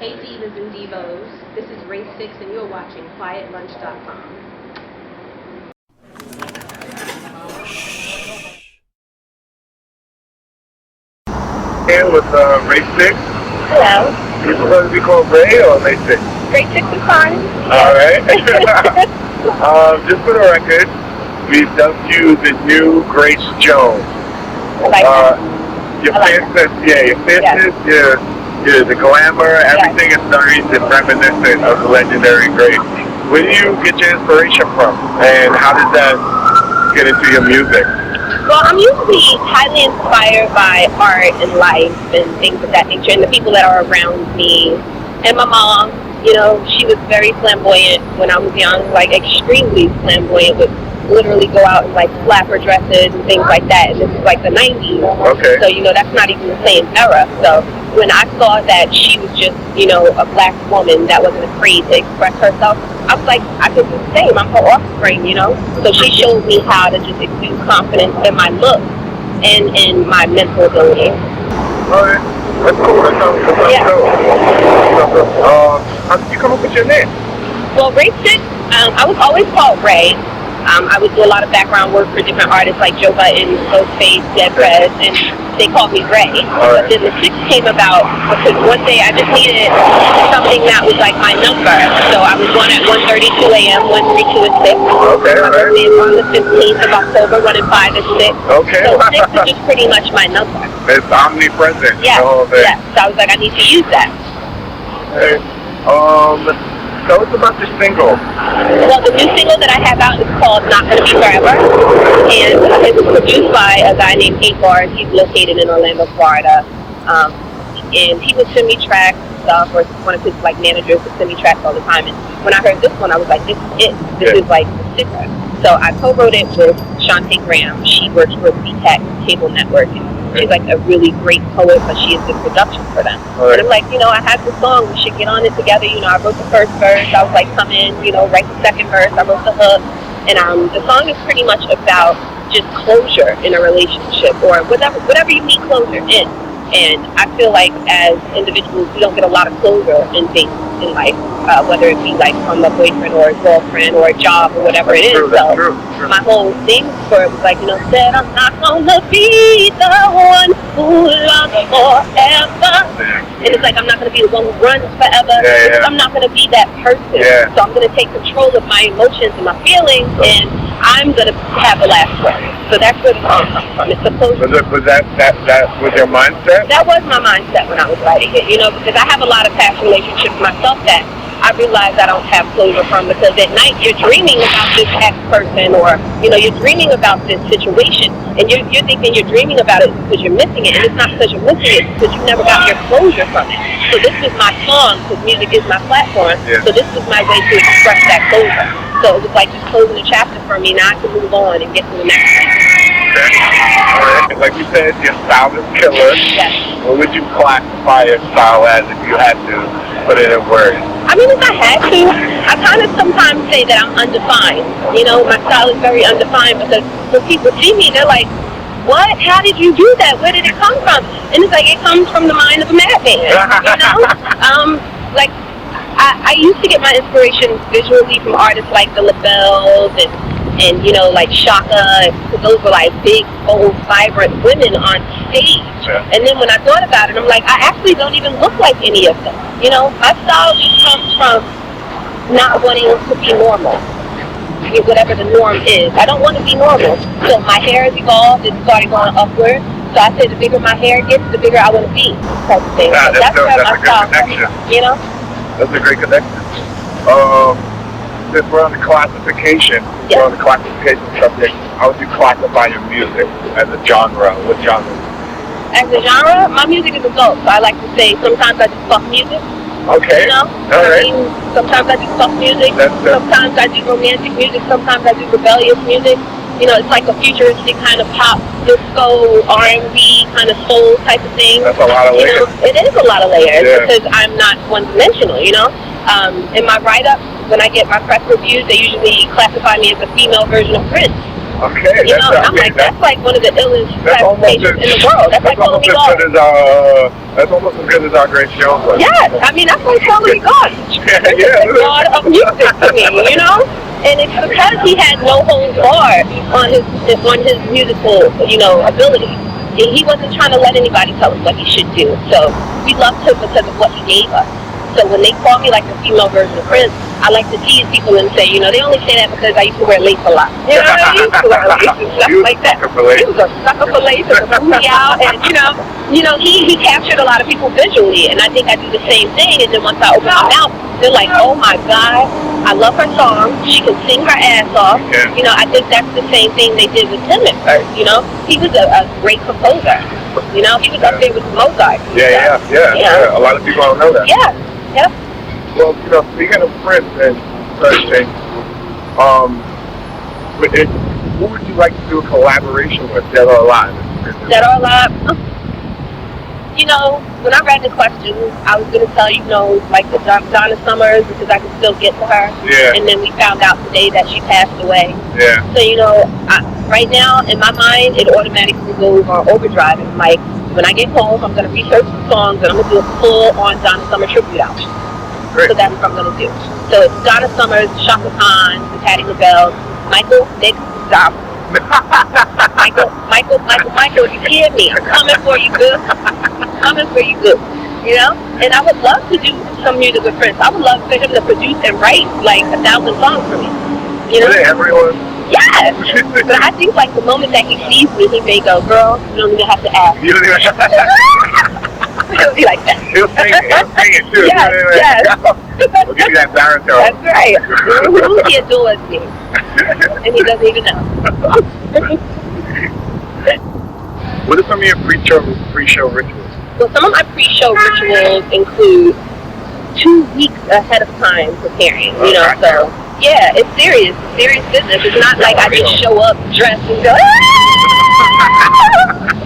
Hey Divas and Divos, this is Raye 6 and you're watching QuietLunch.com. Here with Raye 6. Hello. You're supposed to be called Raye or Raye 6? Raye 6 is fine. Alright. Just for the record, we've dubbed you the new Grace Jones. I like that. Your like fierceness, the glamour, everything is nice and reminiscent of the legendary Grace. Where do you get your inspiration from? And how does that get into your music? Well, I'm usually highly inspired by art and life and things of that nature, and the people that are around me. And my mom, you know, she was very flamboyant when I was young, like extremely flamboyant, would literally go out in like flapper dresses and things like that. And this is like the 90s. Okay. So, you know, that's not even the same era. So when I saw that she was just, you know, a black woman that wasn't afraid to express herself, I was like, I could do the same. I'm her offspring, you know? So she showed me how to just exude confidence in my look and in my mental ability. Alright. That's cool. That sounds dope. How did you come up with your name? Well, Raye 6, I was always called Raye. I would do a lot of background work for different artists like Joe Button, Ghostface, Dead Prez, and they called me Raye. But then the 6 came about because one day I just needed something that was like my number. So I was born at 1:32 a.m., 132 is 6. Okay, my birthday is on the 15th of October, 1 and 5 is 6. Okay. So 6 is just pretty much my number. It's omnipresent. Yeah, the whole thing. yeah. So I was like, I need to use that. Hey, tell us about this single. Well, the new single that I have out is called Not Gonna Be Forever, and it was produced by a guy named Astor, and he's located in Orlando, Florida. And he would send me tracks and stuff, or one of his like managers would send me tracks all the time. And when I heard this one, I was like, this is it. This is like the sticker. So I co-wrote it with Shantae Graham. She works for BTEC Cable Network. She's like a really great poet, but she is the production for them. Right. And I'm like, you know, I have this song, we should get on it together. You know, I wrote the first verse, I was like, come in, you know, write the second verse, I wrote the hook. And the song is pretty much about just closure in a relationship, or whatever you need closure in. And I feel like as individuals, we don't get a lot of closure in things in life, whether it be like from a boyfriend or a girlfriend or a job or whatever it is. So my whole thing for it was like, you know, said I'm not gonna be the one who loves forever. And it's like I'm not gonna be the one who runs forever. I'm not gonna be that person. So I'm gonna take control of my emotions and my feelings, and I'm gonna have the last word. So that's where the song comes from. It's supposed to. Was that was your mindset? That was my mindset when I was writing it, you know, because I have a lot of past relationships myself that I realize I don't have closure from, because at night you're dreaming about this ex-person, or, you know, you're dreaming about this situation, and you're thinking you're dreaming about it because you're missing it, and it's not because you're missing it, it's because you never got your closure from it. So this was my song, because music is my platform, so this was my way to express that closure. So it was like just closing a chapter for me. Now I can move on and get to the next thing. Okay. Like you said, your style is killer. Yes. What would you classify your style as if you had to put it in words? I mean, if I had to, I kind of sometimes say that I'm undefined. You know, my style is very undefined, because when people see me, they're like, what? How did you do that? Where did it come from? And it's like, it comes from the mind of a madman, you know? Like, I used to get my inspiration visually from artists like the LaBelles and you know, like Shaka, because those were like big, bold, vibrant women on stage. And then when I thought about it, I'm like, I actually don't even look like any of them. You know, my style just comes from not wanting to be normal, whatever the norm is. I don't want to be normal. So my hair has evolved, it started going upward. So I say the bigger my hair gets, the bigger I want to be, type of thing. Yeah, so that's where my style comes from, you know? That's a great connection. Since we're on the classification, subject, how would you classify your music as a genre? What genre? As a genre, my music is adult, so I like to say sometimes I do soft music. Okay. You know? I mean, sometimes I do soft music, sometimes I do romantic music, sometimes I do rebellious music. You know, it's like a futuristic kind of pop, disco, R&B, kind of soul type of thing. That's a lot of layers. You know, it is a lot of layers, because I'm not one-dimensional, you know? In my write-up, when I get my press reviews, they usually classify me as a female version of Prince. Okay, You know, and I'm like, that's like one of the illest classifications in the world. That's like calling me God. That's almost as good as our great show. Yes, I mean, that's like calling me God. Yeah. The God of music to me, you know? And it's because he had no holds barred on his musical, you know, ability. He wasn't trying to let anybody tell him what he should do. So we loved him because of what he gave us. So when they call me like the female version of Prince, I like to tease people and say, you know, they only say that because I used to wear lace a lot. You know what I mean? I used to wear lace and stuff like that. He was a sucker for lace and a booty out, and you know, he captured a lot of people visually, and I think I do the same thing. And then once I open my mouth, they're like, oh my God, I love her song. She can sing her ass off. Yeah. You know, I think that's the same thing they did with Tim at first. You know, he was a great composer. You know, he was up there with Mozart. Yeah. A lot of people don't know that. Yeah. Yep. Well, you know, speaking of Prince and such things, who would you like to do a collaboration with, dead or alive? Dead or alive? You know, when I read the question, I was going to tell you, like the Donna Summers, because I could still get to her. Yeah. And then we found out today that she passed away. Yeah. So, you know, right now, in my mind, it automatically goes on overdrive. It's like, when I get home, I'm going to research the songs, and I'm going to do a full-on Donna Summer tribute album. Great. So that's what I'm going to do. So it's Donna Summers, Shaka Khan, the Patti LaBelle, Michael, Nick, stop. Michael, you hear me? I'm coming for you, good. Coming for you, good. You know? And I would love to do some music with Prince. I would love for him to produce and write like 1,000 songs for me. You know? Really, everyone? Yes! But I think like the moment that he sees me, he may go, girl, you don't even have to ask. You don't even have to ask. He'll be like that. He'll sing it too. Yes. We'll give you that baritone. That's right. He adores me. And he doesn't even know. What are some of your pre-show rituals? Well, some of my pre-show rituals include 2 weeks ahead of time preparing, you know, so yeah, it's serious business. It's not like I just show up dressed and go,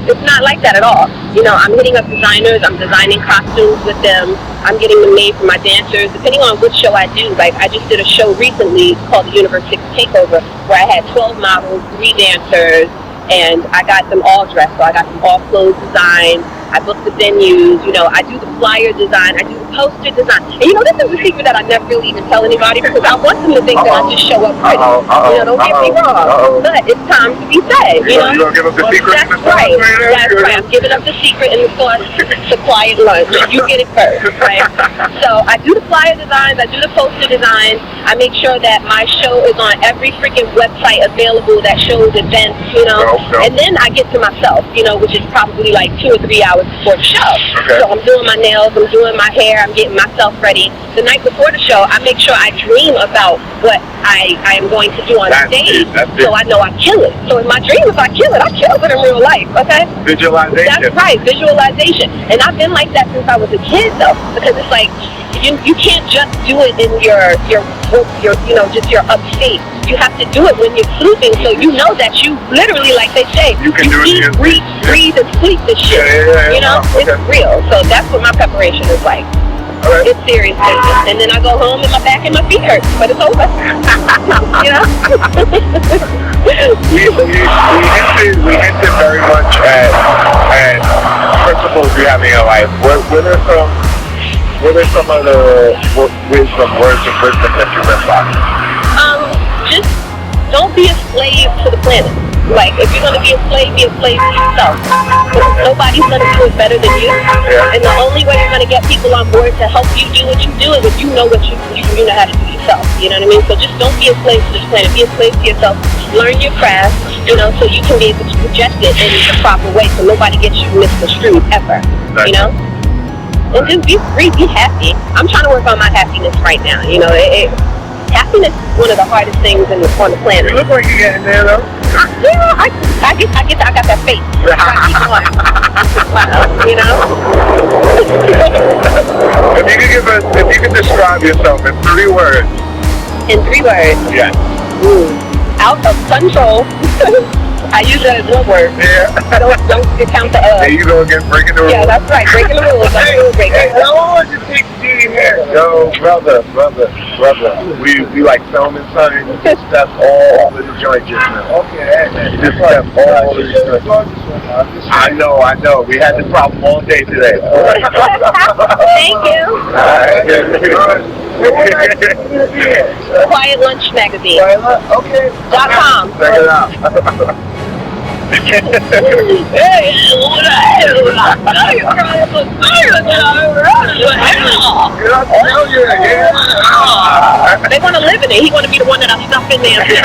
It's not like that at all. You know, I'm hitting up designers, I'm designing costumes with them, I'm getting them made for my dancers, depending on which show I do. Like, I just did a show recently called the Universe 6 Takeover, where I had 12 models, 3 dancers, and I got them all dressed. So I got them all clothes designed, I booked the venues, you know, I do the flyer design, I do the poster design. And you know, this is a secret that I never really even tell anybody, because I want them to think that I just show up pretty. You know, don't get me wrong. But it's time to be said, you know. You gonna give up the secret? That's right. That's right. I'm giving up the secret and the sauce to quiet lunch. You get it first, right? So I do the flyer designs, I do the poster designs, I make sure that my show is on every freaking website available that shows events, you know. And then I get to myself, you know, which is probably like 2 or 3 hours before the show. Okay. So I'm doing my nails, I'm doing my hair, I'm getting myself ready. The night before the show, I make sure I dream about what I am going to do on stage, so I know I kill it. So in my dreams, if I kill it in real life, okay? Visualization. That's right, visualization. And I've been like that since I was a kid, though, because it's like, you can't just do it in your you know, just your upstate. You have to do it when you're sleeping, so you know that you literally, like they say, you eat, breathe, and sleep this shit. You know, it's real. So that's what my preparation is like. It's serious business. And then I go home and my back and my feet hurt, but it's over. You know? we hinted very much at principles you have in your life. What are some of the words of wisdom that you live by? Just don't be a slave to the planet. Like, if you're going to be a slave to yourself. Because nobody's going to do it better than you. Yeah. And the only way you're going to get people on board to help you do what you do is if you know what you know how to do yourself. You know what I mean? So just don't be a slave to this planet. Be a slave to yourself. Learn your craft, you know, so you can be able to project it in the proper way so nobody gets you misconstrued ever. Right. You know? And just be free, be happy. I'm trying to work on my happiness right now. You know, happiness is one of the hardest things on the planet. You look like you're getting there, though. Yeah, I got that face. You know? If you could describe yourself in 3 words. In 3 words? Yeah. Out of control. I use that as 1 word. Yeah. Don't count the There you go again, breaking the rules. Yeah, that's right, breaking the rules. I'm a rule breaker. How long did it take to do your hair? Yo, brother. We like filming something. You just stepped all over the joint just now. Okay, you just stepped all over the joint. I know. We had this problem all day today. Thank you. Quiet Lunch Magazine. Okay. .com. Check it out. They want to live in it. He want to be the one that I stuff in there. Yeah,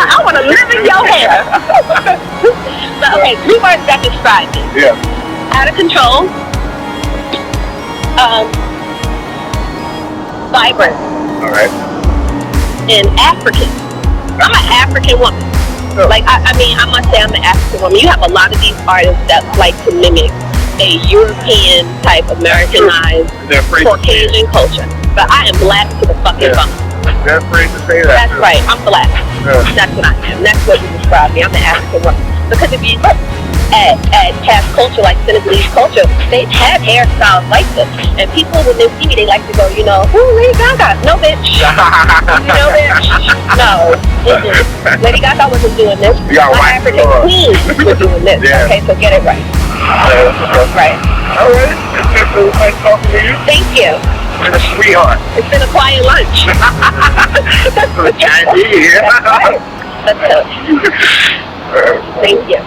I want to live in your hair. So, okay, 3 words that describe me. Yeah. Out of control. Vibrant. All right. And African. I'm an African woman. Oh. Like, I mean, I must say I'm an African woman. You have a lot of these artists that like to mimic a European type Americanized Caucasian culture. But I am black to the fucking bone. They're afraid to say that. That's right. I'm black. Yeah. That's what I am. That's what you describe me. I'm an African woman. Because if you look at past culture, like Senegalese culture, they've had hairstyles like this. And people, when they see me, they like to go, ooh, Lady Gaga. No, bitch. Bitch. No. Lady Gaga wasn't doing this. My African queens were doing this. Yeah. Okay, so get it right. Right. All right. It's been nice talking to you. Thank you. You're a sweetheart. It's been a quiet lunch. That's what I need. That's right. Let's go. Thank you.